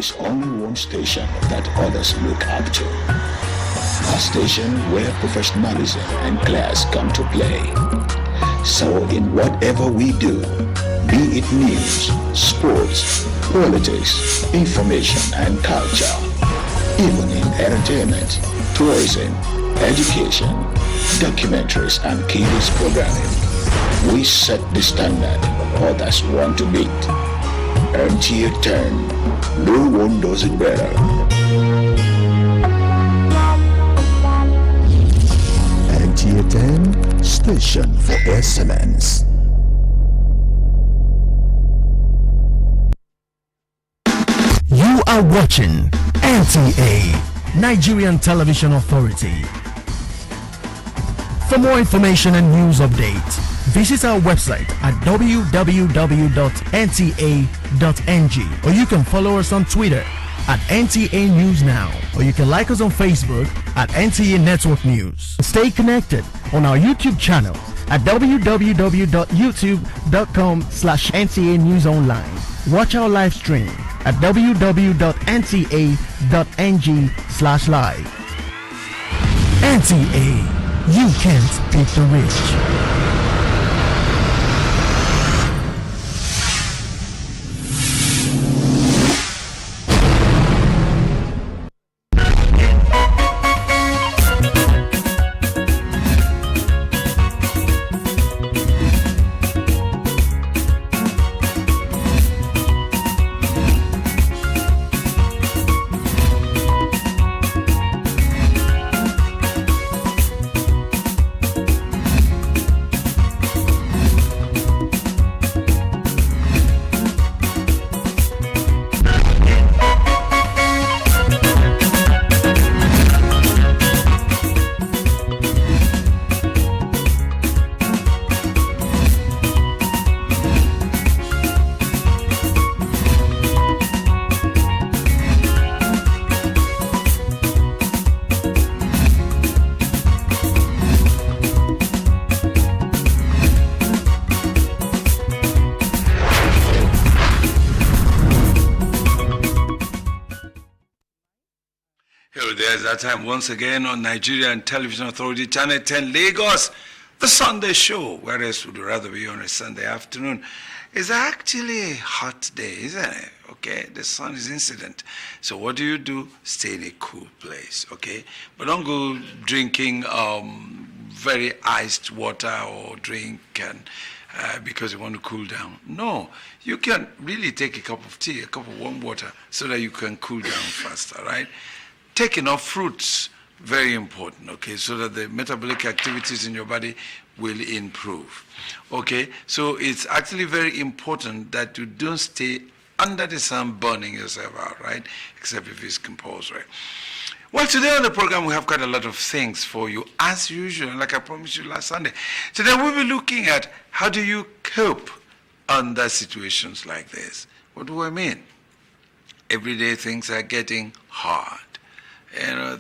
is only one station that others look up to. A station where professionalism and class come to play. So in whatever we do, be it news, sports, politics, information and culture, even in entertainment, tourism, education, documentaries and kids programming, we set the standard others want to beat. NTA 10, no one does it better. NTA 10, station for excellence. You are watching NTA, Nigerian Television Authority. For more information and news updates, visit our website at www.nta.ng, or you can follow us on Twitter at NTA News Now, or you can like us on Facebook at NTA Network News. Stay connected on our YouTube channel at www.youtube.com/NTA News Online. Watch our live stream at www.nta.ng/live. NTA, you can't beat the rich. Time once again on Nigerian Television Authority, Channel 10 Lagos, the Sunday show. Whereas would you rather be on a Sunday afternoon? It's actually a hot day, isn't it? Okay, the sun is incident. So what do? Stay in a cool place, okay? But don't go drinking very iced water or drink and because you want to cool down. No, you can really take a cup of tea, a cup of warm water, so that you can cool down faster, right? Take enough fruits, very important, okay, so that the metabolic activities in your body will improve, okay? So it's actually very important that you don't stay under the sun burning yourself out, right? Except if it's compulsory. Well, today on the program, we have quite a lot of things for you, as usual, like I promised you last Sunday. Today, we'll be looking at how do you cope under situations like this. What do I mean? Every day, things are getting hard.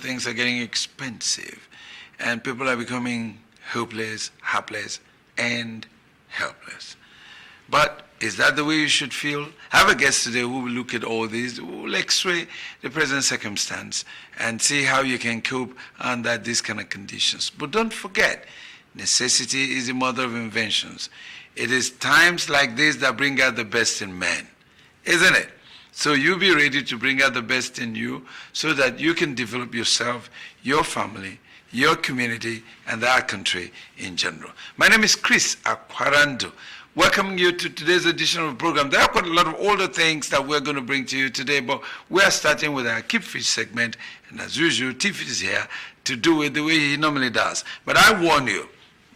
Things are getting expensive, and people are becoming hopeless, hapless, and helpless. But is that the way you should feel? I have a guest today who will look at all these, who will x-ray the present circumstance and see how you can cope under these kind of conditions. But don't forget, necessity is the mother of inventions. It is times like this that bring out the best in men, isn't it? So you be ready to bring out the best in you so that you can develop yourself, your family, your community, and our country in general. My name is Chris Akwarando, welcoming you to today's edition of the program. There are quite a lot of older things that we're going to bring to you today, but we are starting with our Keep Fit segment, and as usual, T-Fit is here to do it the way he normally does. But I warn you,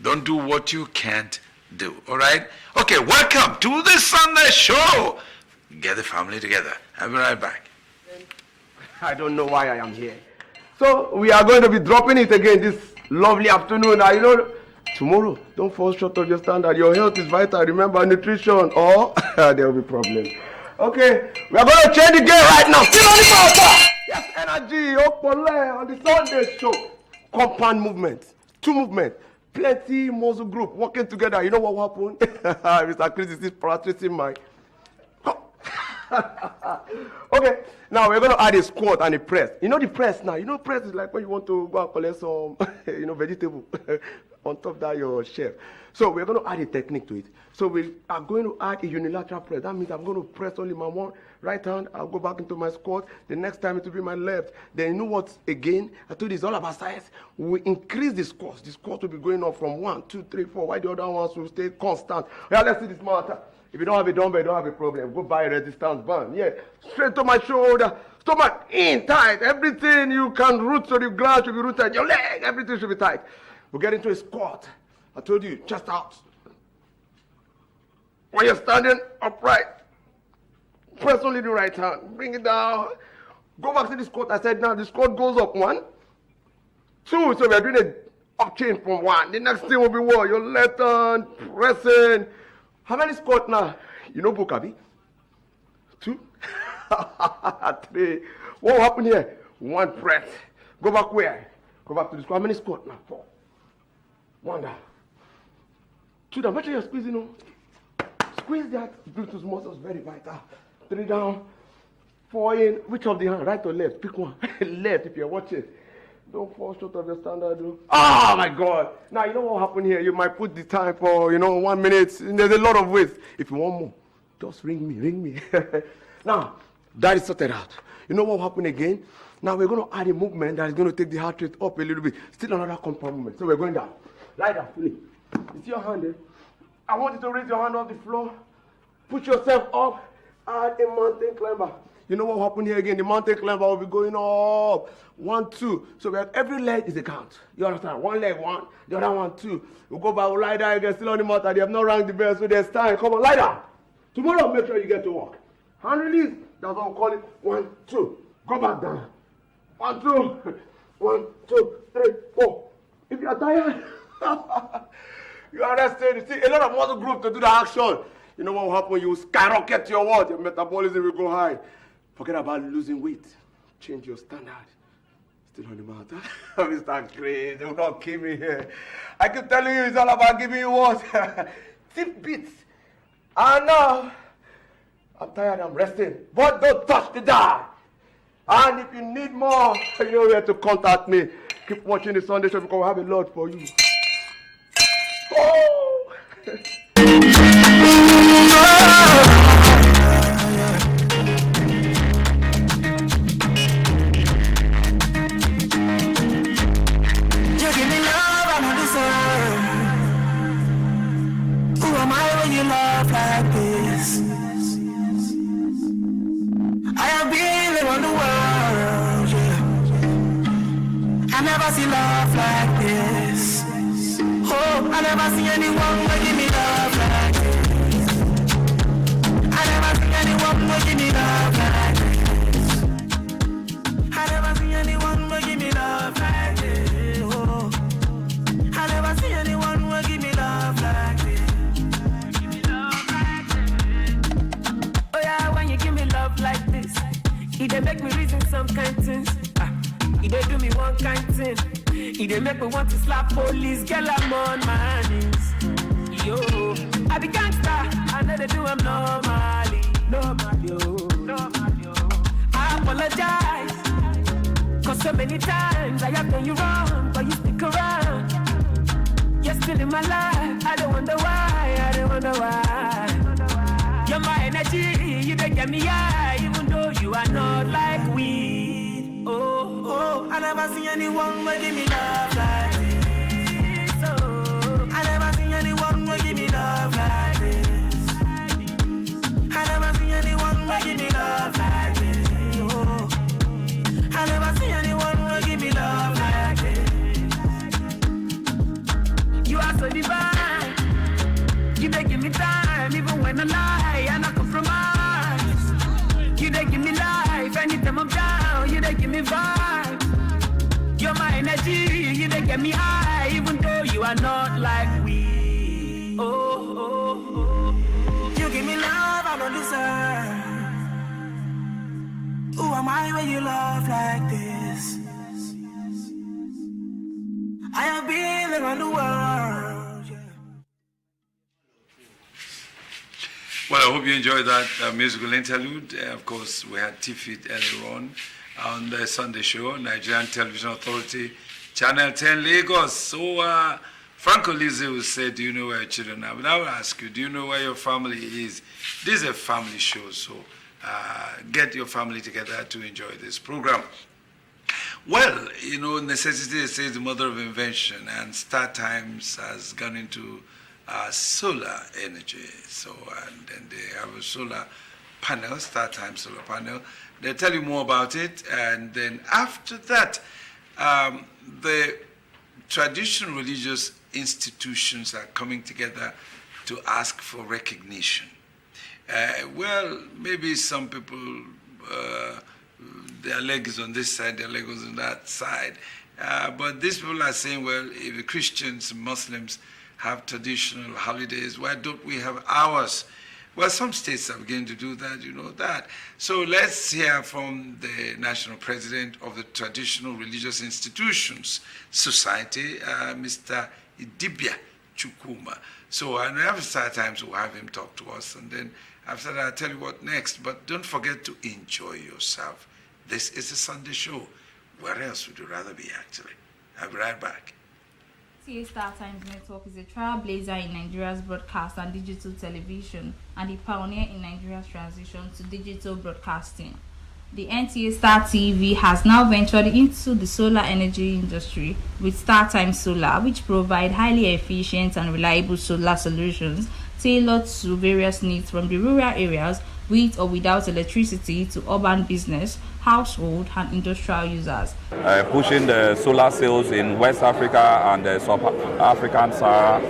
don't do what you can't do, all right? Okay, welcome to the Sunday show. Get the family together. I'll be right back. I don't know why I am here. So we are going to be dropping it again this lovely afternoon. Now, tomorrow, don't fall short of your standard. Your health is vital. Remember nutrition or there will be problems. Okay, we are going to change the game right now. Still on the power. Yes, energy, open on the Sunday show. Compound movement, 2 movements, plenty muscle group working together. You know what will happen? Mr. Chris is practicing my Okay, now we're going to add a squat and a press. You know the press now? You know press is like when you want to go and collect some, vegetable on top of that your chef. So we're going to add a technique to it. So we are going to add a unilateral press. That means I'm going to press only my one right hand. I'll go back into my squat. The next time it will be my left. Then you know what? Again, I told you it's all about size. We increase the squats. The squat will be going up from 1, 2, 3, 4. While the other ones will stay constant. Yeah, let's see this matter. If you don't have a dumbbell, you don't have a problem. Go buy a resistance band. Yeah, straight to my shoulder. Stomach in tight. Everything you can root to the ground should be rooted. Your leg, everything should be tight. We'll get into a squat. I told you, chest out. When you're standing upright, press only the right hand. Bring it down. Go back to the squat. I said now the squat goes up 1, 2. So we're doing a up chain from 1. The next thing will be what? Your left hand pressing. How many squats now? You know Bukabi? 2. 3. What will happen here? 1 press. Go back where? Go back to the squat. How many squats now? 4. 1 down. 2 down. Make sure you're squeezing on. Squeeze that gluteus muscles, very vital. 3 down. 4 in. Which of the hand? Right or left? Pick one. Left if you're watching. Don't fall short of your standard. Oh my God. Now you know what happened here? You might put the time for 1 minute. There's a lot of ways. If you want more, just ring me. Now, that is sorted out. You know what will happen again? Now we're going to add a movement that is going to take the heart rate up a little bit. Still another compound movement. So we're going down. Lie down fully. You see your hand there? I want you to raise your hand off the floor. Put yourself up. Add a mountain climber. You know what will happen here again? The mountain climber will be going up. 1, 2. So we have every leg is a count. You understand? 1 leg, 1. The other one, 2. We'll go back, we'll lie down again, still on the mat. They have not rang the bell, so there's time. Come on, lie down. Tomorrow, make sure you get to work. Hand release. That's what we call it. 1, 2. Go back down. 1, 2. 1, 2, 3, 4. If you are tired, you are rested. You see, a lot of muscle groups to do the action. You know what will happen? You will skyrocket your what? Your metabolism will go high. Forget about losing weight. Change your standard. Still on the mat, huh? Mr. Crazy, they will not kill me here. I keep telling you, it's all about giving you what? Tip bits. And now, I'm tired, I'm resting. But don't touch the dial. And if you need more, you know where to contact me. Keep watching the Sunday show because I have a lot for you. Oh! I see love like this. Oh, I never see anyone who give me love like this. I never see anyone who give me love like this. I never see anyone who give me love like this. Oh, I never see anyone who give me love like this. Oh yeah, when you give me love like this, it dey make me reason some kind things. It dey do me one kind thing. It dey make me want to slap police. Girl, I'm on my knees. Yo, I be gangster. I know they do them normally. I apologize. Cause so many times I have done you wrong, but you stick around. You're still in my life. I don't wonder why. You're my energy. You don't get me high, even though you are not like weed. Oh, I never see anyone who give me love like this. Oh, I never see anyone who give me love like this. I never see anyone who give me love like this. Oh, I never see anyone who give me love like this. You are so divine. You dey give me time, even when I lie, I not compromise. You dey give me life, anytime I'm down, you dey give me vibe. You're my energy, you dey get me high, even though you are not like we. Oh. You give me love I don't deserve. Who am I when you love like this? I have been around the world. Well, Well, I hope you enjoyed that musical interlude. Of course, we had T-Fit earlier on the Sunday show, Nigerian Television Authority, Channel 10 Lagos. So, Franco Lizzie will say, do you know where your children are? But I will ask you, do you know where your family is? This is a family show, so get your family together to enjoy this program. Well, you know, necessity is the mother of invention, and StarTimes has gone into solar energy. So, and then they have a solar panel, StarTimes solar panel. They'll tell you more about it, and then after that, the traditional religious institutions are coming together to ask for recognition. Well, maybe some people, their leg is on this side, their leg is on that side. But these people are saying, well, if the Christians and Muslims have traditional holidays, why don't we have ours? Well, some states are beginning to do that, you know that. So let's hear from the national president of the Traditional Religious Institutions Society, Mr. Idibia Chukwuma. So after StarTimes, we'll have him talk to us, and then after that, I'll tell you what next. But don't forget to enjoy yourself. This is a Sunday show. Where else would you rather be, actually? I'll be right back. StarTimes Network is a trailblazer in Nigeria's broadcast and digital television and a pioneer in Nigeria's transition to digital broadcasting. The NTA Star TV has now ventured into the solar energy industry with StarTimes Solar, which provide highly efficient and reliable solar solutions tailored to various needs from the rural areas with or without electricity to urban business, household and industrial users. Pushing the solar sales in West Africa and the Sub-African Sahara,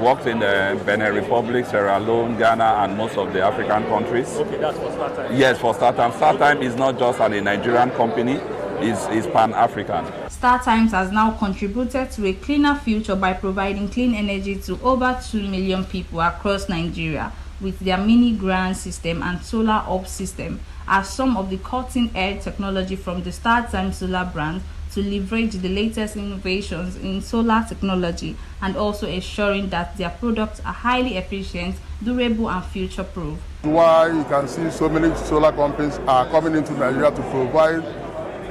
worked in the Benin Republic, Sierra Leone, Ghana and most of the African countries. Okay, that's for StarTimes. Yes, for StarTimes. StarTimes is not just a Nigerian company, it's pan-African. StarTimes has now contributed to a cleaner future by providing clean energy to over 2 million people across Nigeria with their mini grant system and solar up system as some of the cutting-edge technology from the StarTimes solar brand to leverage the latest innovations in solar technology and also ensuring that their products are highly efficient, durable and future-proof. Why you can see so many solar companies are coming into Nigeria to provide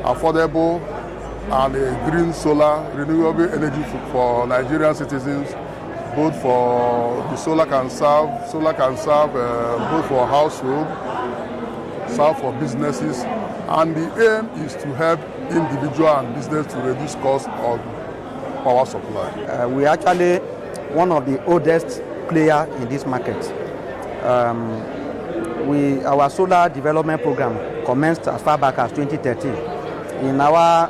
affordable and green solar renewable energy for Nigerian citizens, both for the solar can serve both for household, serve for businesses, and the aim is to help individual and business to reduce cost of power supply. We are actually one of the oldest players in this market. Our solar development program commenced as far back as 2013 in our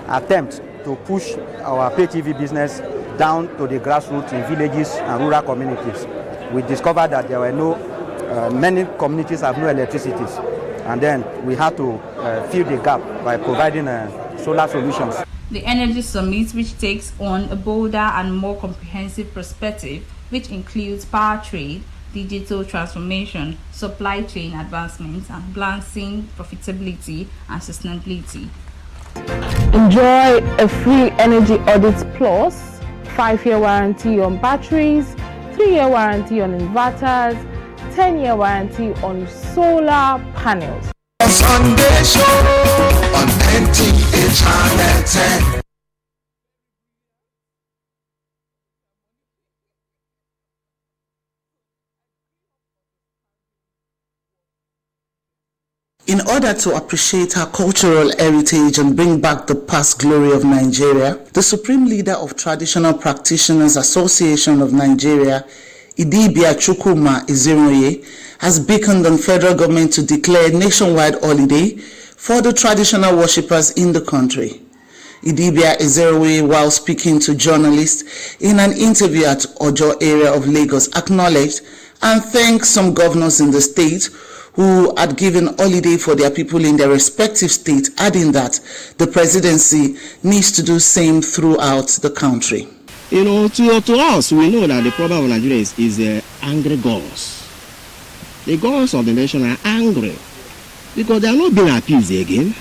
attempt to push our pay TV business down to the grassroots in villages and rural communities. We discovered that there were many communities have no electricity, and then we had to fill the gap by providing solar solutions. The Energy Summit, which takes on a bolder and more comprehensive perspective, which includes power trade, digital transformation, supply chain advancements, and balancing profitability and sustainability. Enjoy a free energy audit plus, 5-year warranty on batteries, 3-year warranty on inverters, 10-year warranty on solar panels. Sunday show on NTA Channel 10. In order to appreciate our cultural heritage and bring back the past glory of Nigeria, the Supreme Leader of Traditional Practitioners Association of Nigeria, Idibia Chukwuma Ezeroye, has beckoned on federal government to declare a nationwide holiday for the traditional worshippers in the country. Idibia Ezeroye, while speaking to journalists in an interview at Ojo area of Lagos, acknowledged and thanked some governors in the state who had given holiday for their people in their respective states, adding that the presidency needs to do same throughout the country. You know, to us, we know that the problem of Nigeria is angry gods. The gods of the nation are angry because they are not being appeased again.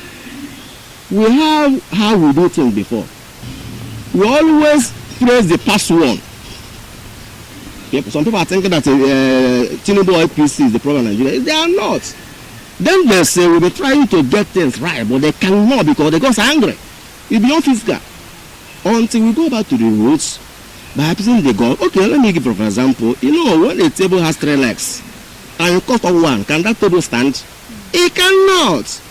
We have how we do things before. We always praise the past one. Some people are thinking that Tinubu APC is the problem in Nigeria. They are not. Then they say we'll be trying to get things right, but they cannot because they got angry. It's beyond physical. Until we go back to the roots, by appeasing the God. Okay, let me give you for example. You know, when a table has 3 legs and you cut off one, can that table stand? It cannot.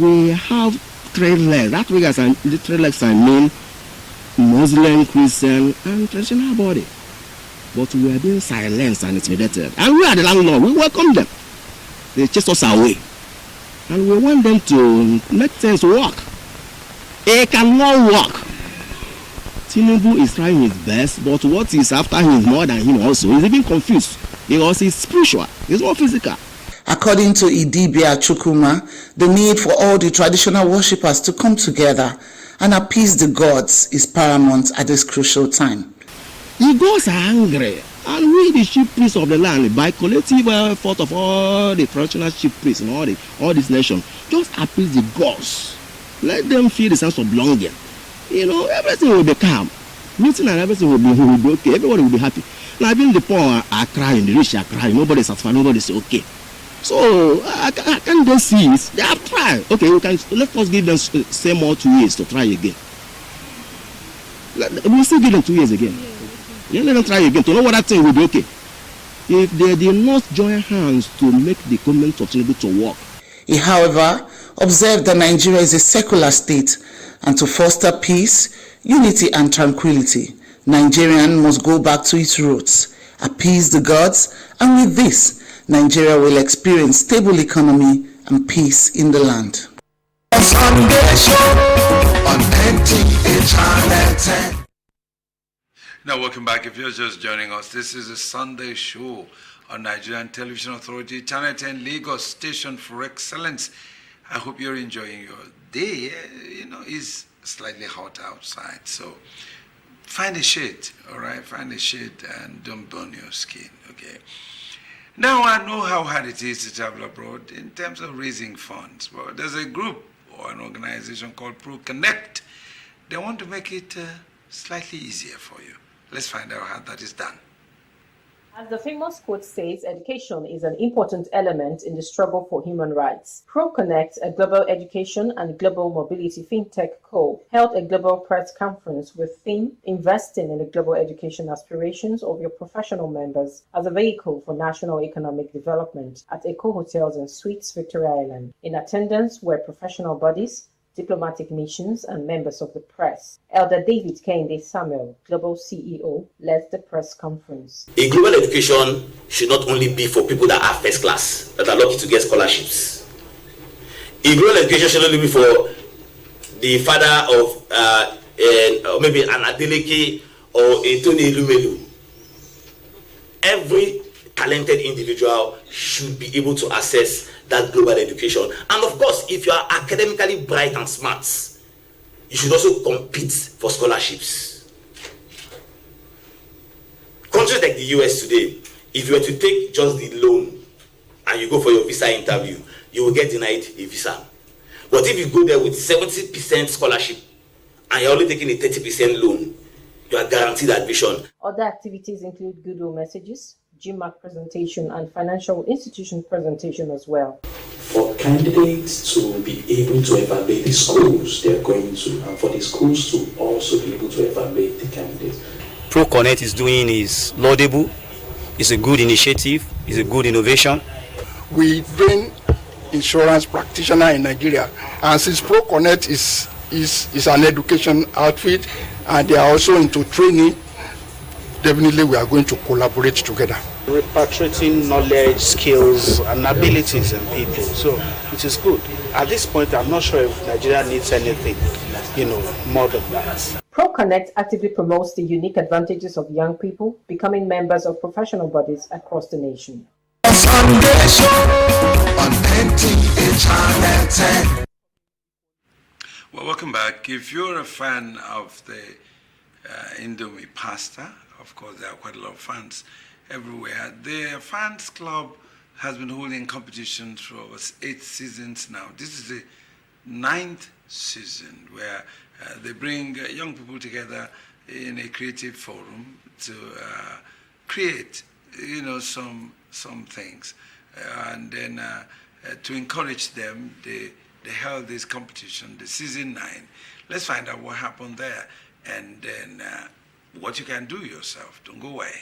We have 3 legs. That way, the 3 legs I mean Muslim, Christian, and traditional body. But we are being silenced and intimidated. And we are the landlord. We welcome them. They chase us away. And we want them to make things work. It cannot work. Tinubu is trying his best, but what is after him is more than him also. He's even confused because he's spiritual. He's more physical. According to Idibia Chukwuma, the need for all the traditional worshippers to come together and appease the gods is paramount at this crucial time. The gods are angry, and we, the chief priests of the land, by collective effort of all the traditional chief priests in all this nation, just appease the gods. Let them feel the sense of belonging. You know, everything will be calm. Meeting and everything will be okay. Everybody will be happy. Now, even the poor are crying, the rich are crying. Nobody is satisfied. Nobody is okay. So, can they see it? They have tried. Okay, let us give them say more 2 years to try again. We'll still give them 2 years again. Yeah, let them try again to know what that thing will be okay. If they did not join hands to make the government of Tinubu to work. He, however, observed that Nigeria is a secular state, and to foster peace, unity and tranquility, Nigeria must go back to its roots, appease the gods, and with this, Nigeria will experience stable economy and peace in the land. Sunday show on NTA Channel 10. Now, welcome back. If you're just joining us, this is a Sunday show on Nigerian Television Authority, Channel 10 Lagos Station for Excellence. I hope you're enjoying your day. You know, it's slightly hot outside, so find a shade, all right? Find a shade and don't burn your skin, okay? Now, I know how hard it is to travel abroad in terms of raising funds. Well, there's a group or an organization called ProConnect. They want to make it slightly easier for you. Let's find out how that is done. As the famous quote says, education is an important element in the struggle for human rights. ProConnect, a global education and global mobility fintech co, held a global press conference with theme Investing in the Global Education Aspirations of Your Professional Members as a Vehicle for National Economic Development at Eco Hotels and Suites, Victoria Island. In attendance were professional bodies, diplomatic missions, and members of the press. Elder David Kehinde Samuel, Global CEO, led the press conference. A global education should not only be for people that are first class, that are lucky to get scholarships. A global education should not only be for the father of maybe an Adeleke or a Tony Lumelu. Every talented individual should be able to access that global education. And of course, if you are academically bright and smart, you should also compete for scholarships. Countries like the US today, if you were to take just the loan and you go for your visa interview, you will get denied a visa. But if you go there with 70% scholarship and you're only taking a 30% loan, you are guaranteed admission. Other activities include goodwill messages, GMAC presentation, and financial institution presentation as well. For candidates to be able to evaluate the schools they're going to, and for the schools to also be able to evaluate the candidates. ProConnect is doing is laudable. It's a good initiative. It's a good innovation. We train insurance practitioner in Nigeria, and since ProConnect is an education outfit and they are also into training, definitely we are going to collaborate together. Repatriating knowledge, skills, and abilities in people. So it is good. At this point, I'm not sure if Nigeria needs anything, more than that. ProConnect actively promotes the unique advantages of young people becoming members of professional bodies across the nation. Sunday show on NTA Channel 10. Well, welcome back. If you're a fan of the Indomie pasta, of course, there are quite a lot of fans everywhere. The fans club has been holding competitions for over 8 seasons now. This is the 9th season where they bring young people together in a creative forum to create, some things, and then to encourage them, they held this competition, the season 9. Let's find out what happened there, and then what you can do yourself. Don't go away.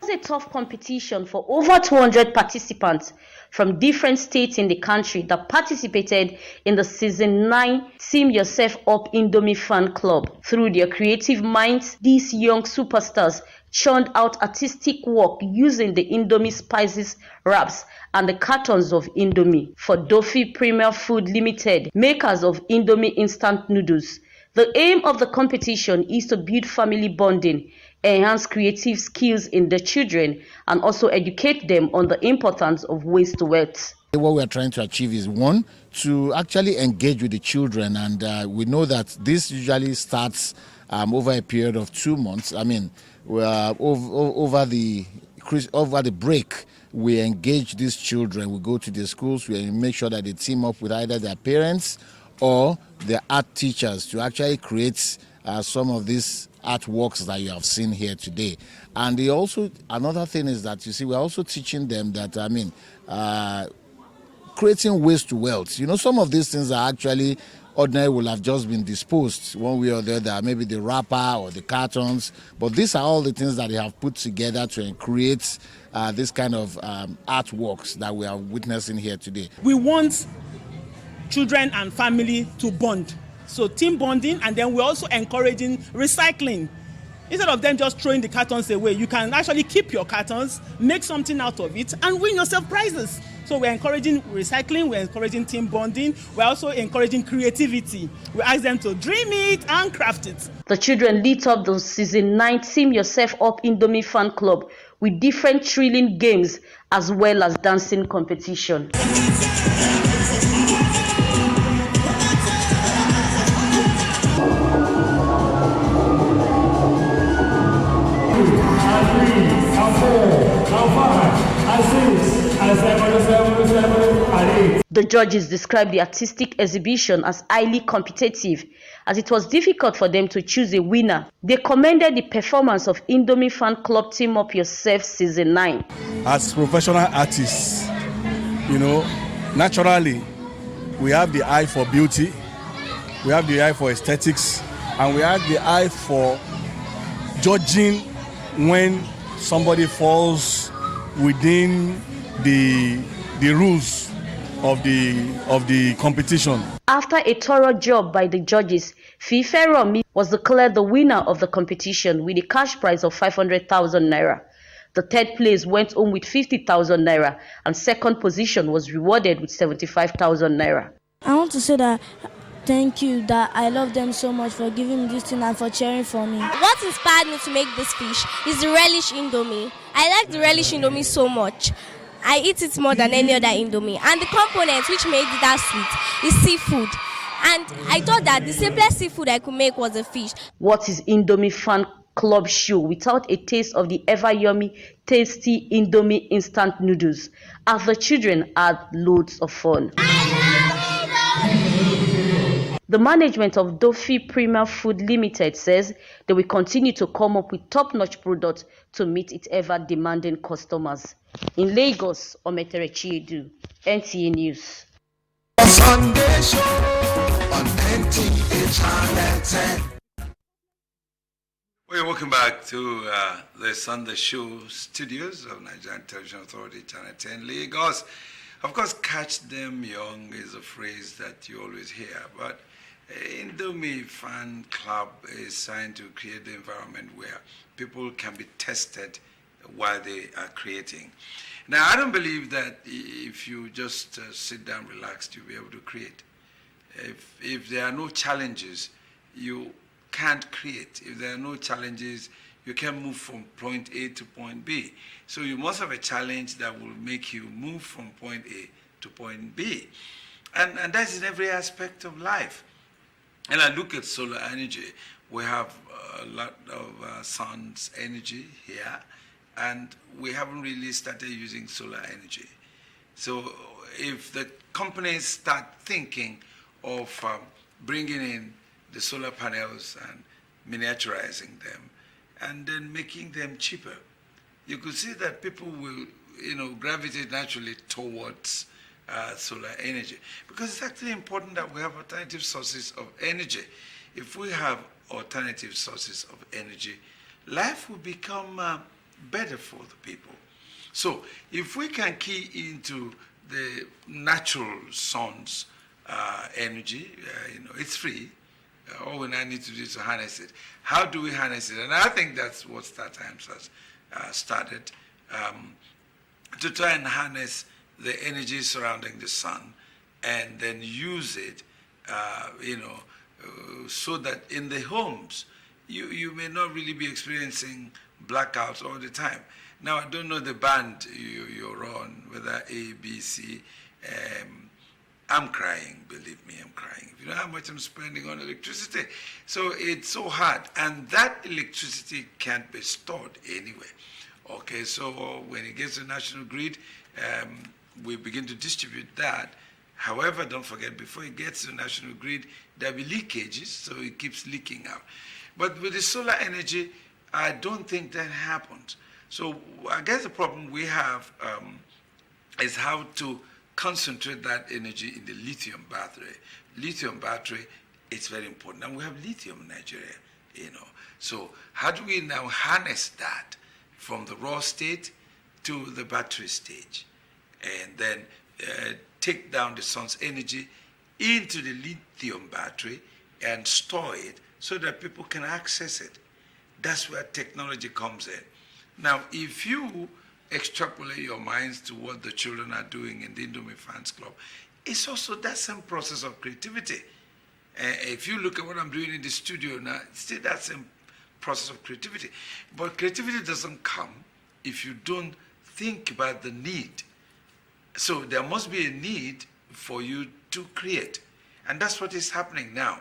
It was a tough competition for over 200 participants from different states in the country that participated in the season 9 Team Yourself Up Indomie Fan Club. Through their creative minds, these young superstars churned out artistic work using the Indomie spices, wraps, and the cartons of Indomie. For Dofi Premier Food Limited, makers of Indomie instant noodles, the aim of the competition is to build family bonding, enhance creative skills in the children, and also educate them on the importance of waste to wealth. What we are trying to achieve is, one, to actually engage with the children, and we know that this usually starts over a period of 2 months. I mean, over the break, we engage these children. We go to the schools, we make sure that they team up with either their parents or their art teachers to actually create some of these artworks that you have seen here today. And they also, another thing is that, you see, we're also teaching them that, creating waste to wealth. Some of these things are actually ordinary, will have just been disposed one way or the other, maybe the wrapper or the cartons, but these are all the things that they have put together to create this kind of artworks that we are witnessing here today. We want children and family to bond. So team bonding, and then we're also encouraging recycling. Instead of them just throwing the cartons away, you can actually keep your cartons, make something out of it, and win yourself prizes. So we're encouraging recycling, we're encouraging team bonding, we're also encouraging creativity. We ask them to dream it and craft it. The children lit up the season 9 Team Yourself Up Indomie Fan Club with different thrilling games as well as dancing competition. The judges described the artistic exhibition as highly competitive, as it was difficult for them to choose a winner. They commended the performance of Indomie Fan Club Team Up Yourself Season 9. As professional artists, naturally, we have the eye for beauty, we have the eye for aesthetics, and we have the eye for judging when somebody falls within the rules of the competition. After a thorough job by the judges, Fiferomi was declared the winner of the competition with a cash prize of 500,000 naira. The third place went home with 50,000 naira, and second position was rewarded with 75,000 naira. I want to say that thank you, that I love them so much for giving me this thing and for cheering for me. What inspired me to make this fish is the relish Indomie. I like the relish Indomie so much. I eat it more than any other Indomie. And the components which made it that sweet is seafood. And I thought that the simplest seafood I could make was a fish. What is Indomie Fan Club show without a taste of the ever yummy, tasty Indomie instant noodles? As the children had loads of fun. The management of Dofi Premier Food Limited says they will continue to come up with top-notch products to meet its ever-demanding customers. In Lagos, Ometere Chiedu, NTA News. Sunday show on NTA Channel 10. Well, welcome back to the Sunday Show studios of Nigerian Television Authority, Channel 10, Lagos. Of course, catch them young is a phrase that you always hear, but Indomie Fan Club is trying to create the environment where people can be tested while they are creating. Now, I don't believe that if you just sit down, relaxed, you'll be able to create. If there are no challenges, you can't create. If there are no challenges, you can move from point A to point B. So you must have a challenge that will make you move from point A to point B. And that's in every aspect of life. And I look at solar energy. We have a lot of sun's energy here, and we haven't really started using solar energy. So if the companies start thinking of bringing in the solar panels and miniaturizing them, and then making them cheaper, you could see that people will, gravitate naturally towards solar energy, because it's actually important that we have alternative sources of energy. If we have alternative sources of energy, life will become better for the people. So if we can key into the natural sun's energy, it's free. All we now need to do is to harness it. How do we harness it? And I think that's what StarTimes has started, to try and harness the energy surrounding the sun and then use it, so that in the homes, you may not really be experiencing blackouts all the time. Now, I don't know the band you're on, whether A, B, C. I'm crying, believe me, I'm crying. If you know how much I'm spending on electricity. So it's so hard. And that electricity can't be stored anywhere. Okay, so when it gets to National Grid, we begin to distribute that. However, don't forget, before it gets to National Grid, there'll be leakages, so it keeps leaking out. But with the solar energy, I don't think that happens. So I guess the problem we have is how to concentrate that energy in the lithium battery. Lithium battery, it's very important. And we have lithium in Nigeria, So how do we now harness that from the raw state to the battery stage? And then take down the sun's energy into the lithium battery and store it so that people can access it. That's where technology comes in. Now, if you extrapolate your minds to what the children are doing in the Indomie Fans Club, it's also that same process of creativity. If you look at what I'm doing in the studio now, it's still that same process of creativity. But creativity doesn't come if you don't think about the need. So there must be a need for you to create. And that's what is happening now.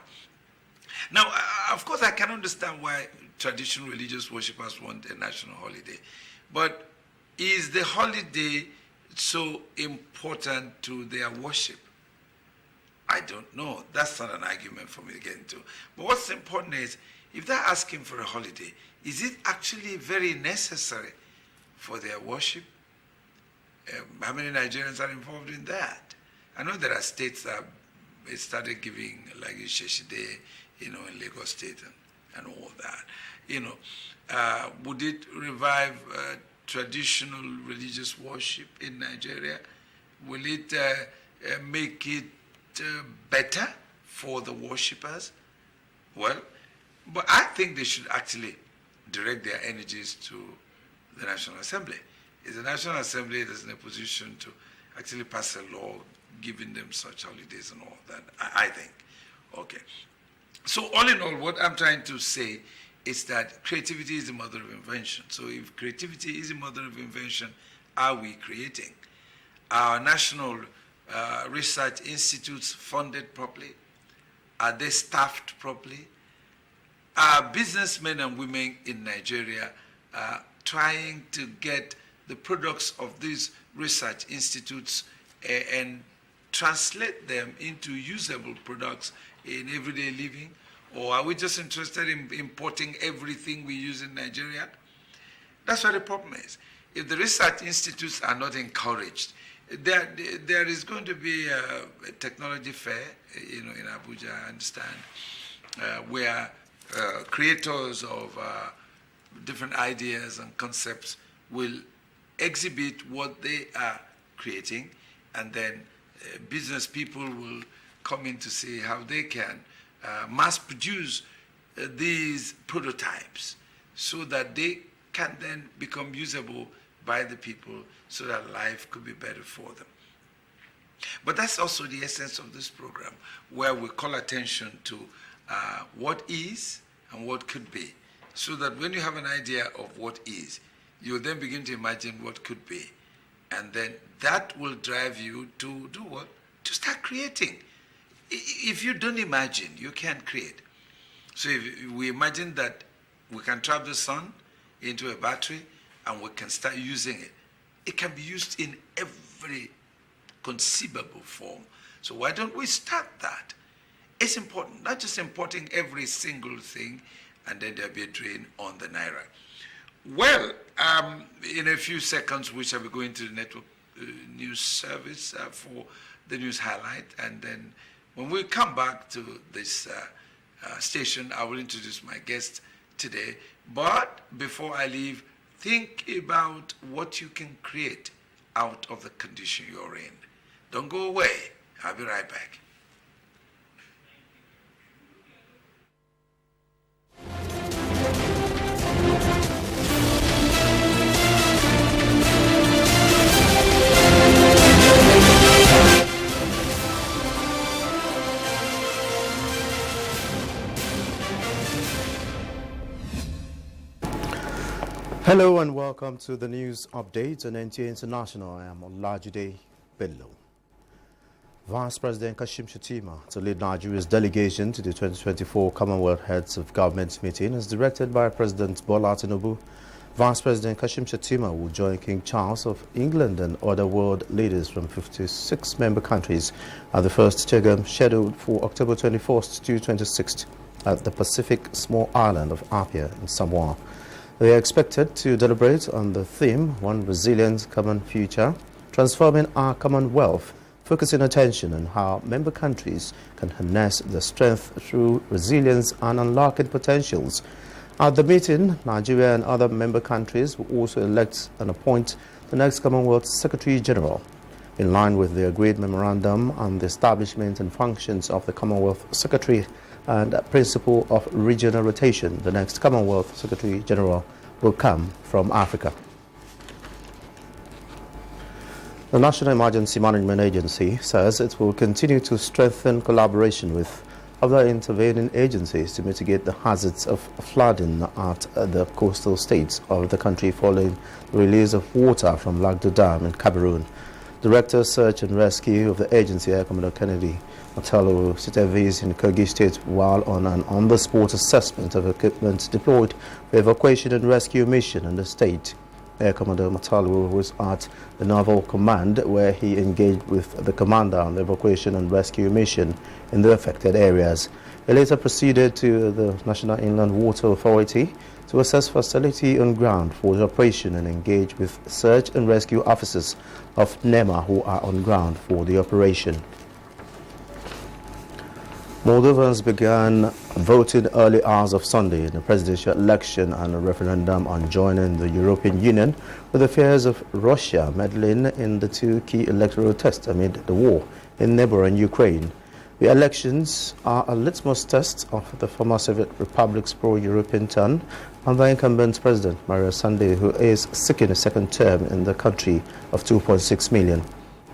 Now, of course, I can understand why traditional religious worshippers want a national holiday. But is the holiday so important to their worship? I don't know. That's not an argument for me to get into. But what's important is, if they're asking for a holiday, is it actually very necessary for their worship? How many Nigerians are involved in that? I know there are states that started giving, like Isheshi Day, in Lagos State and all that. Would it revive traditional religious worship in Nigeria? Will it make it better for the worshippers? Well, but I think they should actually direct their energies to the National Assembly. Is the National Assembly that's in a position to actually pass a law giving them such holidays and all that? I think. Okay. So all in all, what I'm trying to say is that creativity is the mother of invention. So if creativity is the mother of invention, are we creating? Are national research institutes funded properly? Are they staffed properly? Are businessmen and women in Nigeria trying to get the products of these research institutes and translate them into usable products in everyday living? Or are we just interested in importing everything we use in Nigeria? That's what the problem is. If the research institutes are not encouraged, there is going to be a technology fair, in Abuja, I understand, where creators of different ideas and concepts will exhibit what they are creating, and then business people will come in to see how they can mass produce these prototypes so that they can then become usable by the people so that life could be better for them. But that's also the essence of this program, where we call attention to what is and what could be, so that when you have an idea of what is, you then begin to imagine what could be. And then that will drive you to do what? To start creating. If you don't imagine, you can't create. So if we imagine that we can trap the sun into a battery and we can start using it, it can be used in every conceivable form. So why don't we start that? It's important, not just importing every single thing and then there'll be a drain on the naira. Well, in a few seconds, we shall be going to the network news service for the news highlight. And then when we come back to this station, I will introduce my guest today. But before I leave, think about what you can create out of the condition you're in. Don't go away. I'll be right back. Hello and welcome to the news update on NTA International. I am Olajide Bello. Vice President Kashim Shettima to lead Nigeria's delegation to the 2024 Commonwealth Heads of Government meeting as directed by President Bola Tinubu. Vice President Kashim Shettima will join King Charles of England and other world leaders from 56 member countries at the first CHEGAM scheduled for October 21st to 26th at the Pacific small island of Apia in Samoa. They are expected to deliberate on the theme, One Resilient Common Future, Transforming Our Commonwealth, focusing attention on how member countries can harness their strength through resilience and unlocking potentials. At the meeting, Nigeria and other member countries will also elect and appoint the next Commonwealth Secretary General. In line with the agreed memorandum on the establishment and functions of the Commonwealth Secretary and principle of regional rotation, the next Commonwealth Secretary General will come from Africa. The National Emergency Management Agency says it will continue to strengthen collaboration with other intervening agencies to mitigate the hazards of flooding at the coastal states of the country following the release of water from Lagdo Dam in Cameroon. Director Search and Rescue of the agency, Air Commodore Kennedy Matalo, supervised in Kogi State while on an on-the-spot assessment of equipment deployed for evacuation and rescue mission in the state. Air Commodore Matalo was at the Naval Command where he engaged with the commander on the evacuation and rescue mission in the affected areas. He later proceeded to the National Inland Water Authority to assess facility on ground for the operation and engage with search and rescue officers of NEMA who are on ground for the operation. Moldovans began voting early hours of Sunday in the presidential election and a referendum on joining the European Union, with the fears of Russia meddling in the two key electoral tests amid the war in neighboring Ukraine. The elections are a litmus test of the former Soviet Republic's pro-European turn and the incumbent president, Mario Sandé, who is seeking a second term in the country of 2.6 million.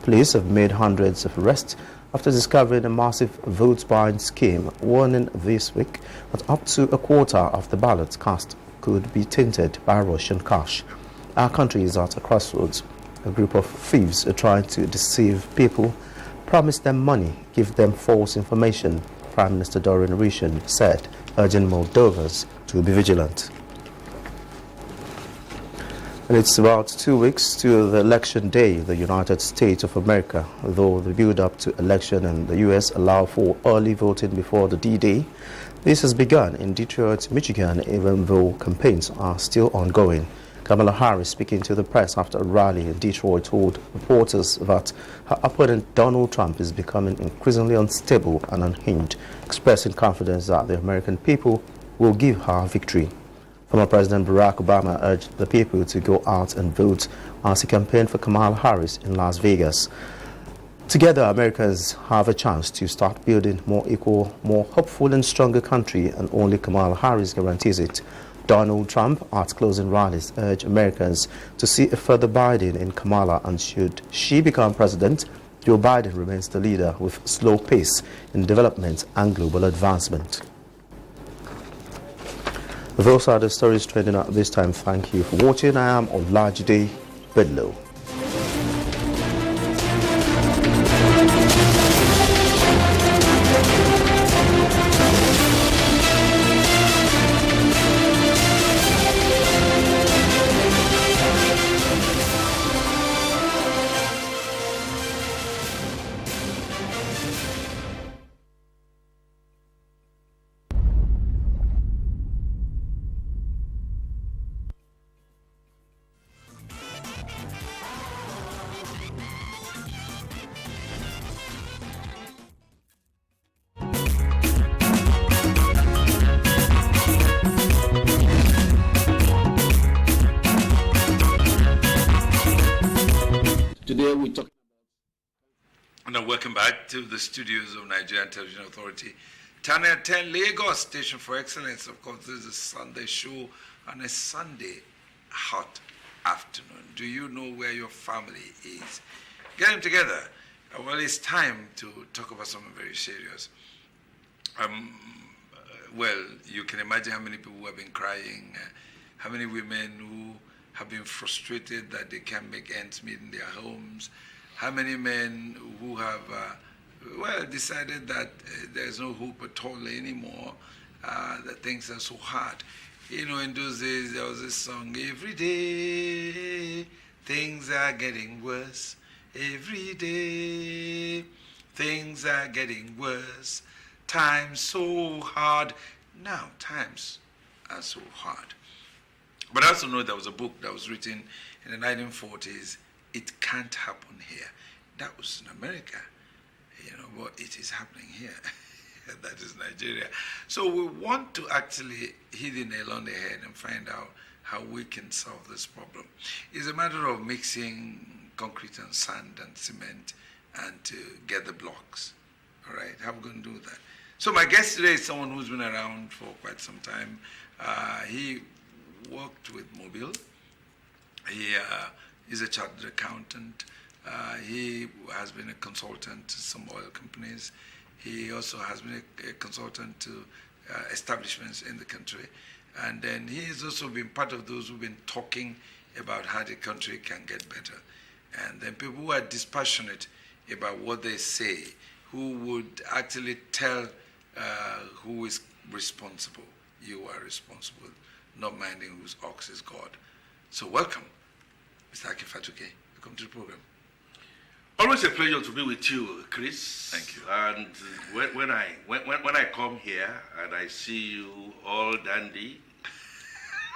Police have made hundreds of arrests after discovering a massive vote-buying scheme, warning this week that up to a quarter of the ballots cast could be tainted by Russian cash. Our country is at a crossroads. A group of thieves are trying to deceive people, promise them money, give them false information, Prime Minister Dorian Rishin said, urging Moldovans to be vigilant. And it's about 2 weeks to the election day in the United States of America. Though the build-up to election in the U.S. allow for early voting before the D-Day, this has begun in Detroit, Michigan, even though campaigns are still ongoing. Kamala Harris, speaking to the press after a rally in Detroit, told reporters that her opponent Donald Trump is becoming increasingly unstable and unhinged, expressing confidence that the American people will give her victory. Former President Barack Obama urged the people to go out and vote as he campaigned for Kamala Harris in Las Vegas. Together, Americans have a chance to start building more equal, more hopeful and stronger country, and only Kamala Harris guarantees it. Donald Trump, at closing rallies, urged Americans to see a further Biden in Kamala, and should she become president, Joe Biden remains the leader with slow pace in development and global advancement. Those are the stories trending at this time. Thank you for watching. I am Olajide Bello. where we talk. Now, welcome back to the studios of Nigerian Television Authority. Channel 10 Lagos, Station for Excellence. Of course, this is a Sunday show on a Sunday hot afternoon. Do you know where your family is? Get them together. Well, it's time to talk about something very serious. Well, you can imagine how many people who have been crying, how many women who have been frustrated that they can't make ends meet in their homes, how many men who have, decided that there's no hope at all anymore, that things are so hard. You know, in those days, there was this song, every day, things are getting worse. Every day, things are getting worse. Times so hard. Now, times are so hard. But I also know there was a book that was written in the 1940s, It Can't Happen Here. That was in America, you know, but it is happening here. That is Nigeria. So we want to actually hit the nail on the head and find out how we can solve this problem. It's a matter of mixing concrete and sand and cement and to get the blocks. All right, how are we going to do that? So my guest today is someone who's been around for quite some time. He worked with Mobile. He is a chartered accountant. He has been a consultant to some oil companies. He also has been a consultant to establishments in the country. And then he has also been part of those who've been talking about how the country can get better. And then people who are dispassionate about what they say, who would actually tell who is responsible. You are responsible, not minding whose ox is God. So welcome, Mr. Akifatuke. Welcome to the program. Always a pleasure to be with you, Chris. Thank you. And when I come here and I see you all dandy,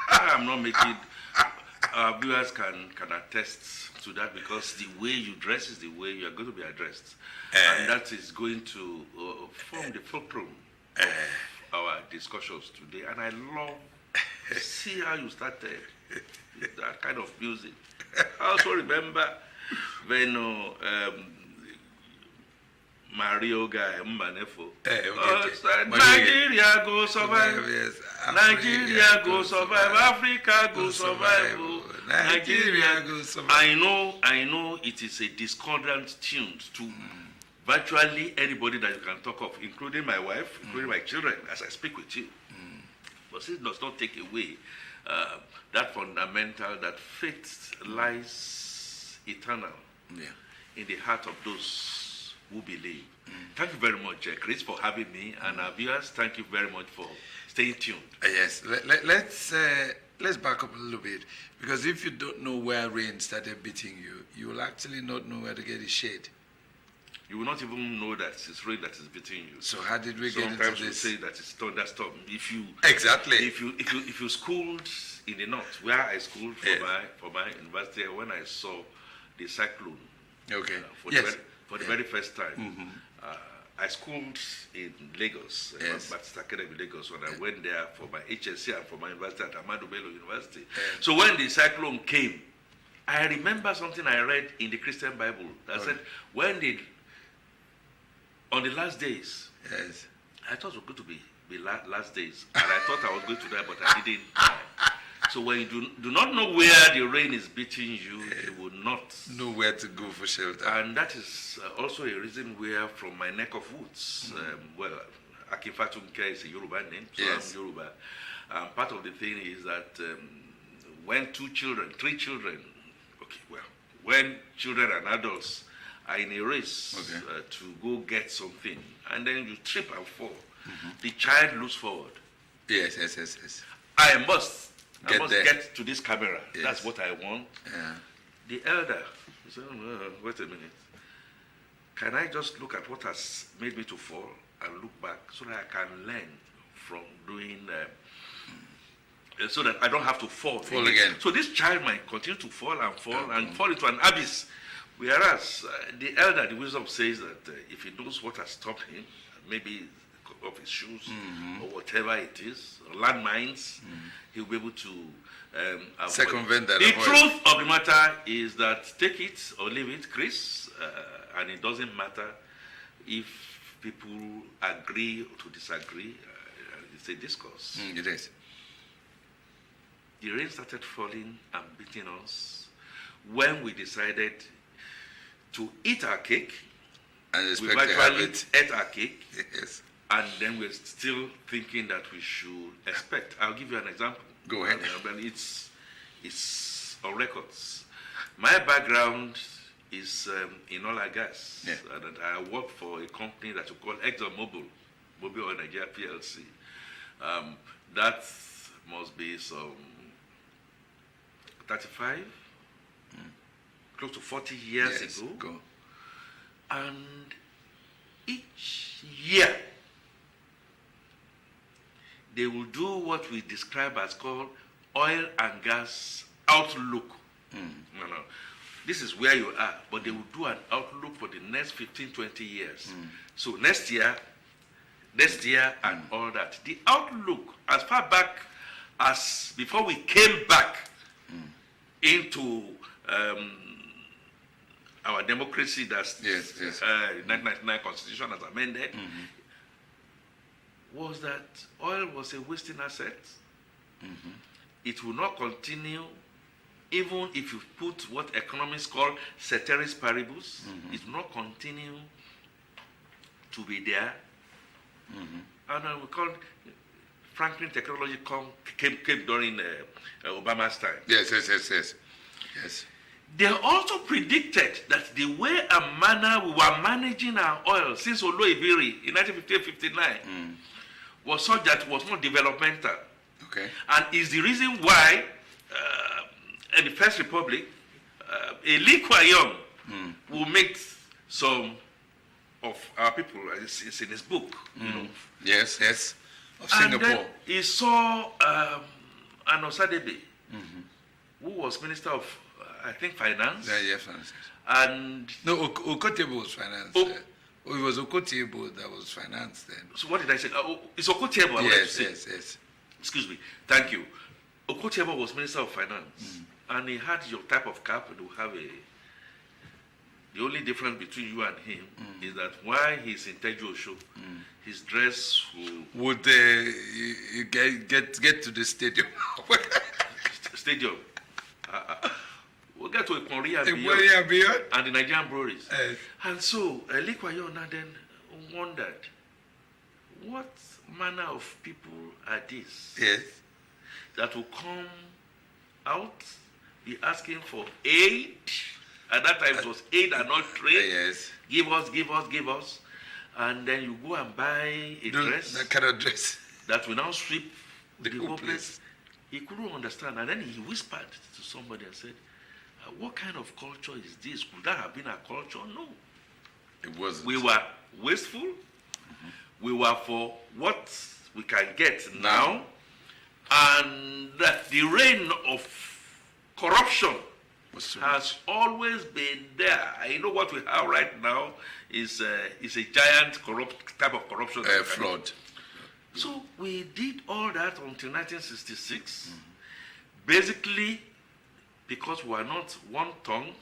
I'm not making. Our viewers can attest to that because the way you dress is the way you are going to be addressed, and that is going to form the fulcrum of our discussions today. And I love to see how you started with that kind of music. I also remember when Mario guy Mbanefo. Nigeria go survive. Nigeria go survive. Africa go survive. Nigeria go survive. I know it is a discordant tune to virtually anybody that you can talk of, including my wife, including my children, as I speak with you. But it does not take away that fundamental, that faith lies eternal in the heart of those who believe. Thank you very much, Chris, for having me, and our viewers, thank you very much for staying tuned. Yes, let's back up a little bit, because if you don't know where rain started beating you, you will actually not know where to get the shade. You will not even know that it's rain that is beating you. So how did we get into Sometimes this? we say that it's thunderstorm. If you If you schooled in the north, where I schooled for my university, when I saw the cyclone, for the very first time, I schooled in Lagos, Baptist Academy Lagos, when I went there for my HSC and for my university at Ahmadu Bello University. So when the cyclone came, I remember something I read in the Christian Bible that said, on the last days, I thought it was going to be last days, and I thought I was going to die, but I didn't die. So when you do not know where the rain is beating you, you will not know where to go for shelter. And that is also a reason where, from my neck of woods, Akinfatunke is a Yoruba name, so I'm Yoruba. Part of the thing is that when three children, when children and adults are in a race to go get something, and then you trip and fall, the child looks forward. Yes. I must get to this camera. Yes. That's what I want. The elder said, wait a minute. Can I just look at what has made me to fall and look back so that I can learn from doing, so that I don't have to fall again. So this child might continue to fall and fall into an abyss. Whereas the elder, the wisdom says that if he knows what has stopped him, maybe of his shoes or whatever it is, landmines, he'll be able to avoid. Circumvent that. The truth of the matter is that take it or leave it, Chris, and it doesn't matter if people agree to disagree. It's a discourse. It is. The rain started falling and beating us when we decided to eat our cake. And we expect to have it. ate our cake. Yes. And then we're still thinking that we should expect. I'll give you an example. Go ahead. And it's on records. My background is in oil and gas. Yeah. And I work for a company that we call ExxonMobil, Mobil Oil Nigeria PLC. That must be some 35, close to 40 years ago. And each year, they will do what we describe as called oil and gas outlook. No. This is where you are, but they will do an outlook for the next 15, 20 years. So next year, and all that. The outlook, as far back as before we came back into our democracy, that's 1999 Constitution as amended, was that oil was a wasting asset. It will not continue, even if you put what economists call ceteris paribus, it will not continue to be there. And we call Franklin technology came during Obama's time. Yes. They also predicted that the way and manner we were managing our oil since Olo Ibiri in 1958-59 was such that it was not developmental. Okay. And is the reason why in the First Republic, Lee Kuan Yew will make some of our people, it's in his book, you know. Yes. Of And Singapore. then he saw Anosadebe, who was Minister of, I think, Finance. Finance. And no, Okotebo was finance. It was Okotebo that was finance then. So what did I say? It's Okotebo. Yes. Excuse me. Thank you. Okotebo was Minister of Finance, and he had your type of cap. And have the only difference between you and him is that while he's in Tejo show, his dress would get to the stadium. Stadium. We'll get to a Korea beyond and the Nigerian breweries. And so Lee Kuan Yew then wondered, what manner of people are these? Yes. That will come out, be asking for aid. At that time it was aid and not trade. Yes. Give us. And then you go and buy a dress. That kind of dress. That will now sweep the whole place. He couldn't understand. And then he whispered to somebody and said, what kind of culture is this? Could that have been a culture? No. It wasn't. We were wasteful. We were for what we can get now. And that the reign of corruption has always been there. I know what we have right now is a giant type of corruption. Fraud. So we did all that until 1966. Basically, because we are not one tongue,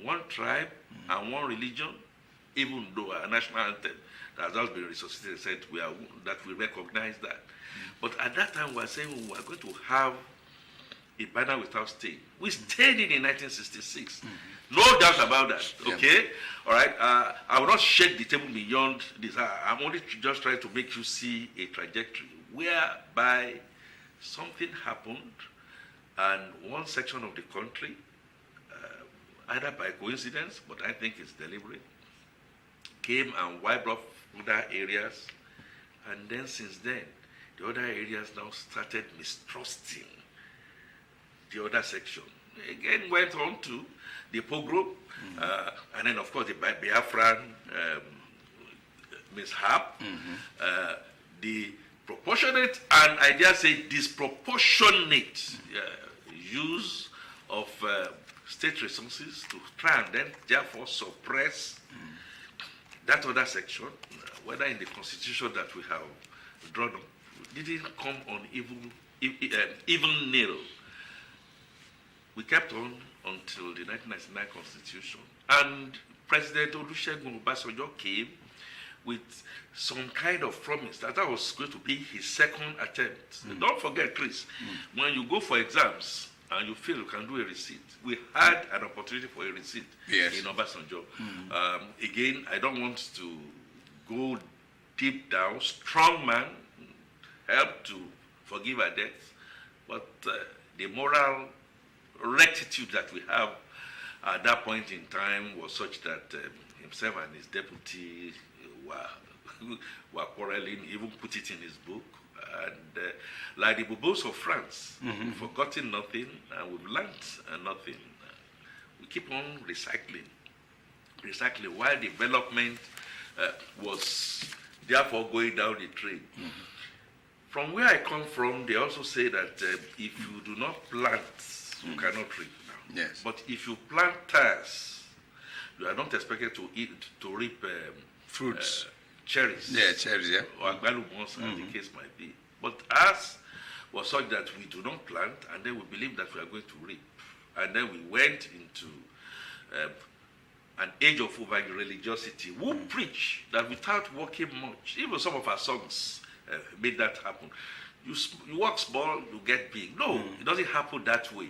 one tribe, and one religion, even though our national anthem that has just been resuscitated said that we recognize that. But at that time, we were saying we were going to have a banner without stain. We stayed in 1966. No doubt about that. Okay? All right? I will not shake the table beyond this. I'm only just trying to make you see a trajectory whereby something happened and one section of the country, either by coincidence, but I think it's deliberate, came and wiped off other areas. And then since then, the other areas now started mistrusting the other section. Again, went on to the pogrom, and then of course the Biafran mishap, the proportionate and I dare say disproportionate use of state resources to try and then therefore suppress that other section whether in the constitution that we have drawn up, didn't come on even nil. We kept on until the 1999 constitution. And President Olusegun Obasanjo came with some kind of promise that was going to be his second attempt. Don't forget, Chris, when you go for exams and you feel you can do a receipt, we had an opportunity for a receipt in Obasanjo. Again, I don't want to go deep down. Strong man, help to forgive our debts, but the moral rectitude that we have at that point in time was such that himself and his deputy were quarreling. He even put it in his book. And like the Bobos of France, we've forgotten nothing and we've learned nothing. We keep on recycling while development was therefore going down the drain. From where I come from, they also say that if you do not plant, you cannot reap. Yes. But if you plant tares, you are not expected to reap fruits, cherries. Yeah, cherries, yeah. Or agbalumos, as the case might be. But ours was such that we do not plant, and then we believe that we are going to reap. And then we went into an age of over-religiosity. Who preach that without working much, even some of our songs made that happen. You work small, you get big. No, it doesn't happen that way.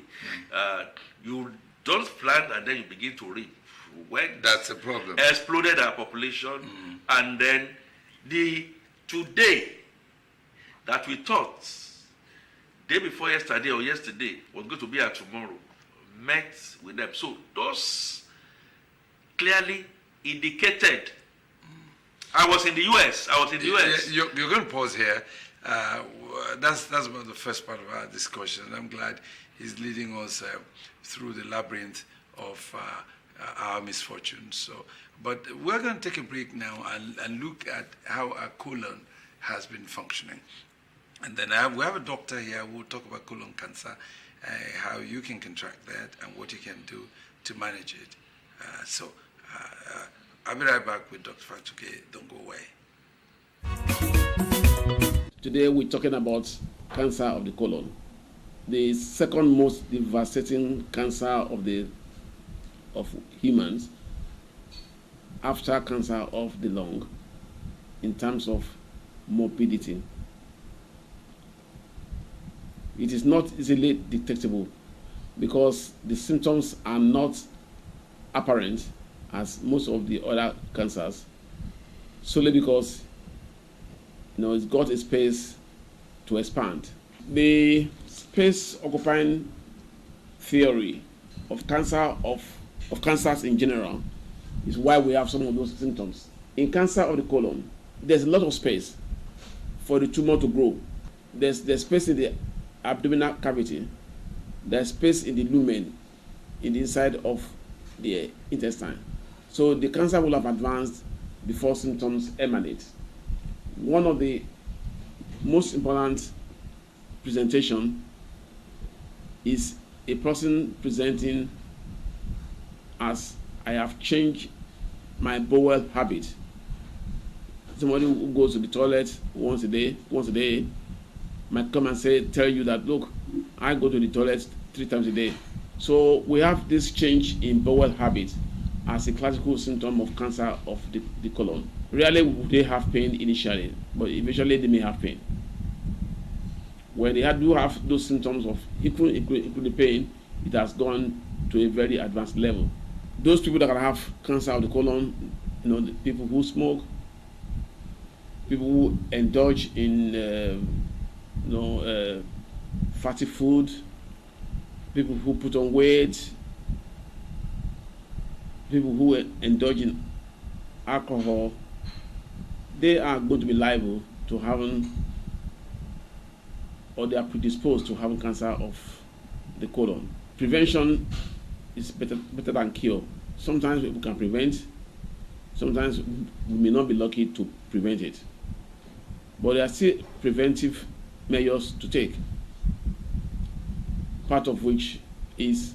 You don't plant and then you begin to reap. When that's the problem. Exploded our population, and then the today that we thought day before yesterday or yesterday was going to be our tomorrow met with them. So those clearly indicated. I was in the US. You're going to pause here. That's about the first part of our discussion. I'm glad he's leading us through the labyrinth of our misfortunes. So, but we're going to take a break now and look at how our colon has been functioning. And then we have a doctor here who will talk about colon cancer, how you can contract that and what you can do to manage it. I'll be right back with Dr. Fatuke. Don't go away. Today we're talking about cancer of the colon, the second most devastating cancer of humans after cancer of the lung in terms of morbidity. It is not easily detectable because the symptoms are not apparent as most of the other cancers, solely because it's got a space to expand. The space occupying theory of cancer of cancers in general is why we have some of those symptoms. In cancer of the colon, there's a lot of space for the tumor to grow. There's space in the abdominal cavity, there's space in the lumen, in the inside of the intestine. So the cancer will have advanced before symptoms emanate. One of the most important presentation is a person presenting as I have changed my bowel habit. Somebody who goes to the toilet once a day might come and tell you that, look, I go to the toilet 3 times a day. So we have this change in bowel habit as a classical symptom of cancer of the colon. Rarely would they have pain initially, but eventually they may have pain. When they do have those symptoms of including pain, it has gone to a very advanced level. Those people that can have cancer of the colon, the people who smoke, people who indulge in fatty food, people who put on weight, people who indulge in alcohol, they are going to be liable to having, or they are predisposed to having cancer of the colon. Prevention is better than cure. Sometimes we can prevent, sometimes we may not be lucky to prevent it. But there are still preventive measures to take, part of which is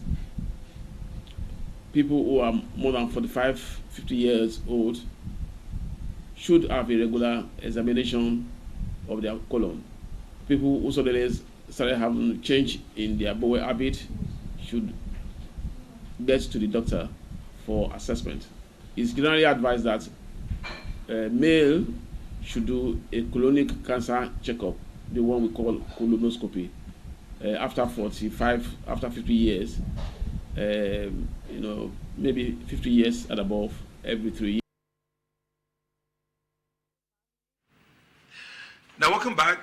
people who are more than 45, 50 years old should have a regular examination of their colon. People who suddenly started having change in their bowel habit should get to the doctor for assessment. It's generally advised that male should do a colonic cancer checkup, the one we call colonoscopy, after 50 years, maybe 50 years and above, every 3 years. Now, welcome back.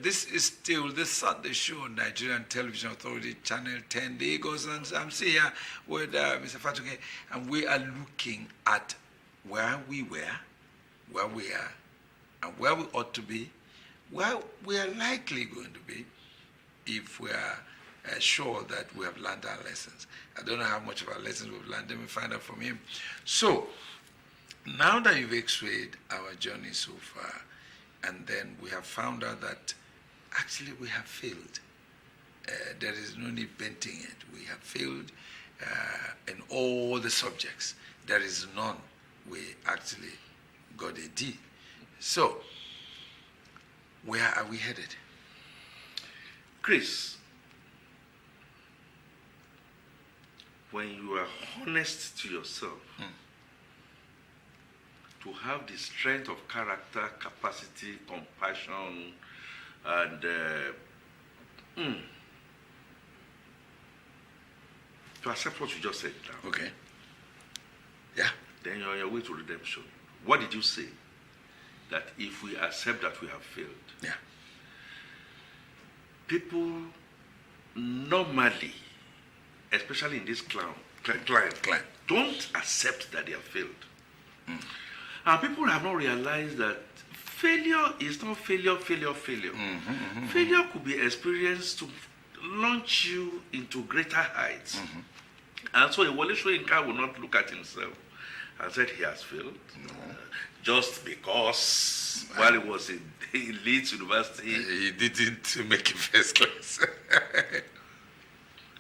This is still the Sunday Show on Nigerian Television Authority, Channel 10 Lagos. And I'm still here with Mr. Fatuke, and we are looking at where we were, where we are, and where we ought to be, where we are likely going to be if we are sure that we have learned our lessons. I don't know how much of our lessons we've learned. Let me find out from him. So, now that you've x-rayed our journey so far, and then we have found out that actually we have failed. There is no need venting it. We have failed in all the subjects. There is none. We actually got a D. So, where are we headed? Chris, when you are honest to yourself, to have the strength of character, capacity, compassion, and to accept what you just said now. Okay. Yeah. Then you're on your way to redemption. What did you say? That if we accept that we have failed. Yeah. People normally, especially in this climate, don't accept that they have failed. And people have not realized that failure is not failure. Failure could be experienced to launch you into greater heights. And so Wole Soyinka will not look at himself and said he has failed. Just because while he was in Leeds University, he didn't make it first class.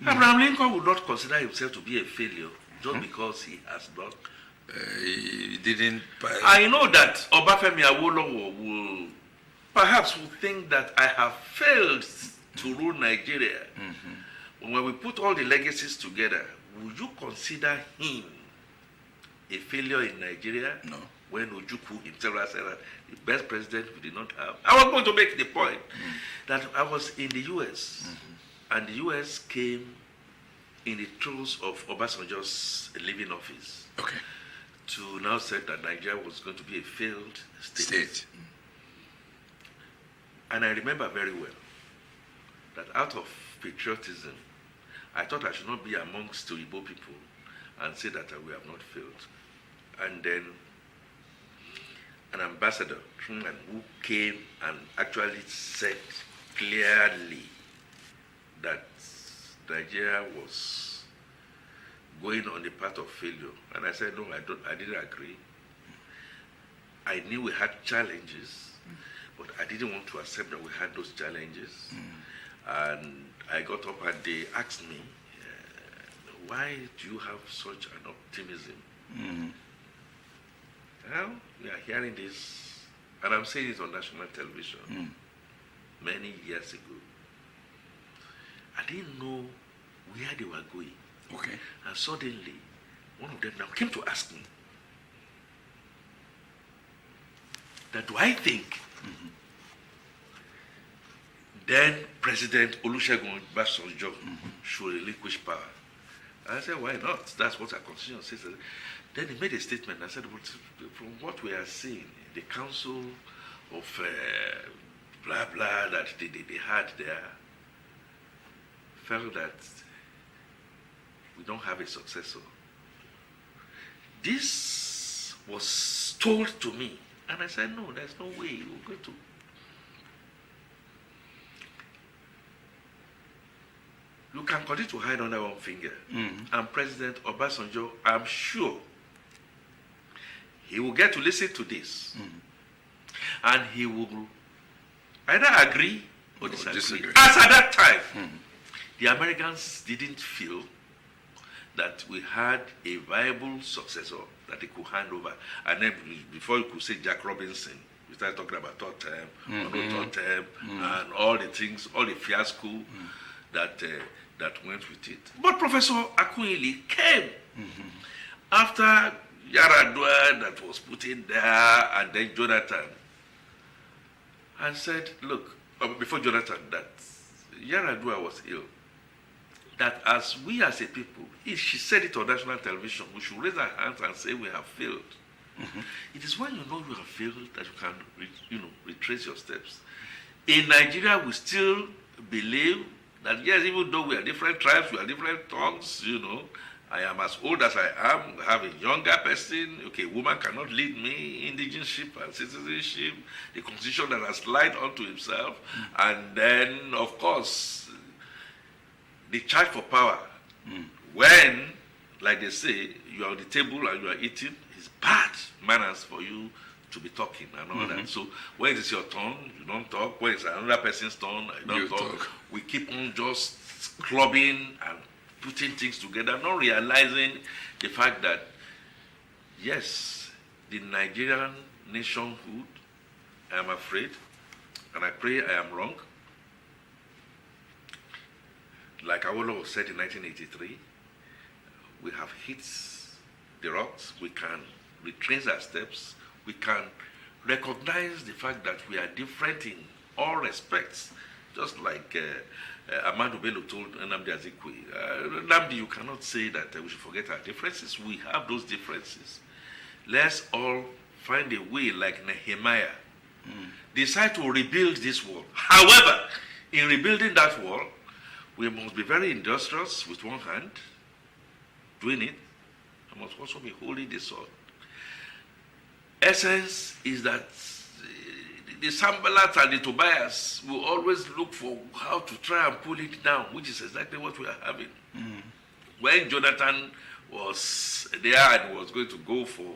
Abraham Lincoln would not consider himself to be a failure just because he has not. He didn't. I know that Obafemi Awolowo will perhaps think that I have failed to rule Nigeria. When we put all the legacies together, would you consider him a failure in Nigeria? No. When Ojukwu himself said that the best president we did not have. I was going to make the point that I was in the US, and the US came in the throes of Obasanjo's leaving office. Okay. To now say that Nigeria was going to be a failed state. And I remember very well that out of patriotism, I thought I should not be amongst the Igbo people and say that we have not failed. And then an ambassador who came and actually said clearly that Nigeria was going on the path of failure. And I said, no, I didn't agree. I knew we had challenges, but I didn't want to accept that we had those challenges. And I got up and they asked me, why do you have such an optimism? Well, we are hearing this, and I'm saying it on national television many years ago. I didn't know where they were going. Okay. And suddenly, one of them now came to ask me, that do I think then President Olusegun Obasanjo should relinquish power? And I said, why not? That's what our constitution says. Then he made a statement. I said, from what we are seeing, the council of blah blah that they had there felt that we don't have a successor. This was told to me, and I said, no, there's no way we're going to. You can continue to hide under one finger. And President Obasanjo, I'm sure, he will get to listen to this. And he will either agree or disagree. As at that time, the Americans didn't feel that we had a viable successor that he could hand over. And then before you could say Jack Robinson, we started talking about third term, or no third term, and all the things, all the fiasco that went with it. But Professor Akunyili came after Yaradua that was put in there, and then Jonathan, and said, look, before Jonathan, that Yaradua was ill. That as we as a people, she said it on national television, we should raise our hands and say we have failed. It is when you know you have failed that you can, retrace your steps. In Nigeria, we still believe that yes, even though we are different tribes, we are different tongues, I am as old as I am, I have a younger person, okay, woman cannot lead me, indigenship and citizenship, the constitution that has lied unto himself, and then, of course, the charge for power. When, like they say, you are on the table and you are eating, it's bad manners for you to be talking and all that. So when it is your turn, you don't talk. When it's another person's turn, you don't talk. We keep on just clubbing and putting things together, not realizing the fact that, yes, the Nigerian nationhood, I am afraid, and I pray I am wrong. Like Awolowo said in 1983, we have hit the rocks, we can retrace our steps, we can recognize the fact that we are different in all respects, just like Ahmadu Bello told Nnamdi Azikiwe. Nnamdi, you cannot say that we should forget our differences. We have those differences. Let's all find a way, like Nehemiah, decide to rebuild this wall. However, in rebuilding that wall, we must be very industrious with one hand, doing it. We must also be holding the sword. Essence is that the Sanballats and the Tobias will always look for how to try and pull it down, which is exactly what we are having. When Jonathan was there and was going to go for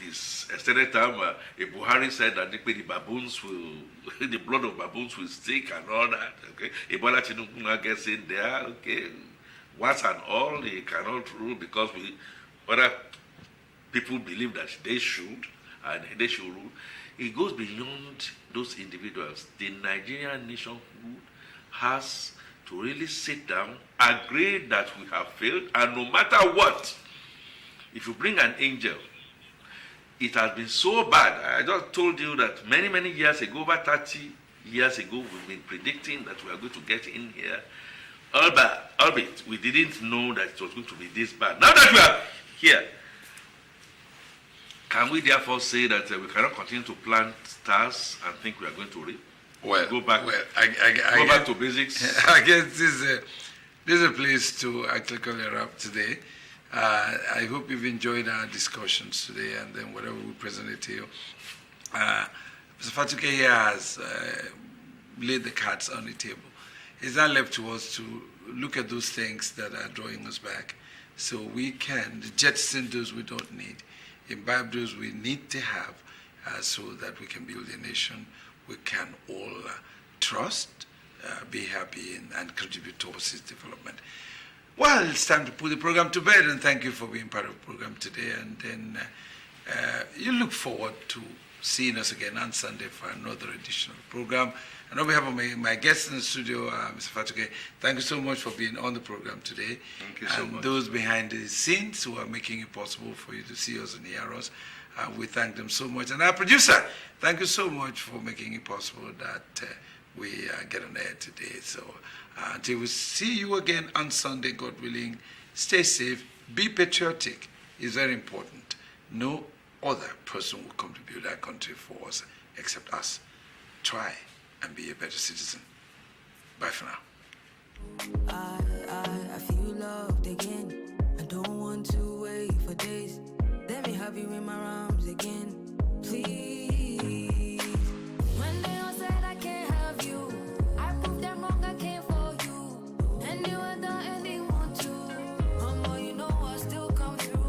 his extended term, Buhari said that the baboons will, the blood of baboons will stick and all that. Okay, Ebola Tinubu gets in there. Okay, once and all, he cannot rule because other people believe that they should and they should rule. It goes beyond those individuals. The Nigerian nationhood has to really sit down, agree that we have failed, and no matter what, if you bring an angel, it has been so bad. I just told you that many, many years ago, over 30 years ago, we've been predicting that we are going to get in here. Albeit, we didn't know that it was going to be this bad. Now that we are here, can we therefore say that we cannot continue to plant stars and think we are going to reap? Well, go back, go back to basics. I guess this is a place to actually call it up today. I hope you've enjoyed our discussions today, and then whatever we presented to you. Mr. Fatuke here has laid the cards on the table. It's now left to us to look at those things that are drawing us back, so we can jettison those we don't need, imbibe those we need to have, so that we can build a nation we can all trust, be happy, and contribute towards its development. Well, it's time to put the program to bed, and thank you for being part of the program today. And then you look forward to seeing us again on Sunday for another edition of the program. And on behalf of my guests in the studio, Mr. Fatuke, thank you so much for being on the program today. Thank you so much. Those behind the scenes who are making it possible for you to see us and hear us, we thank them so much. And our producer, thank you so much for making it possible that we get on air today. So until we see you again on Sunday, God willing, stay safe, be patriotic. It's very important. No other person will come to build our country for us except us. Try and be a better citizen. Bye for now. I feel loved again. I don't want to wait for days. Let me have you in my arms again, please. When they all said I can't have you, I proved them wrong, I came for you. And you were the ending one too. Mama, you know I still come through,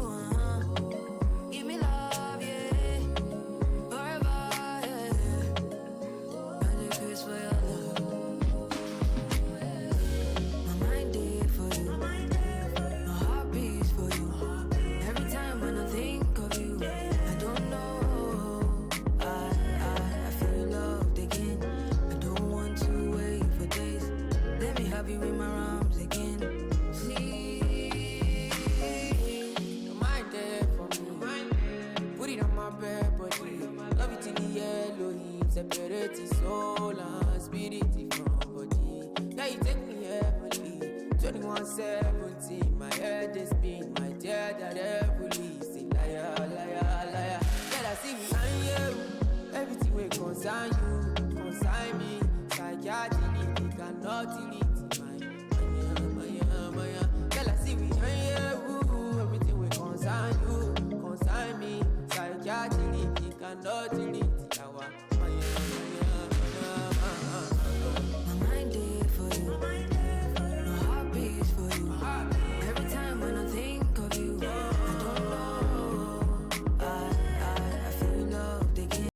Give me love, yeah. Forever, yeah. Magic kiss for your love. My mind did for you. My heart beats for you. Every time when I think 17, my head is spin, my dear, the devil is a liar, liar, liar. Girl, I sing behind you, everything will concern you, consign me. Psychiatry, cannot delete my. Girl, I see behind you, everything will concern you, consign me. Psychiatry, cannot delete.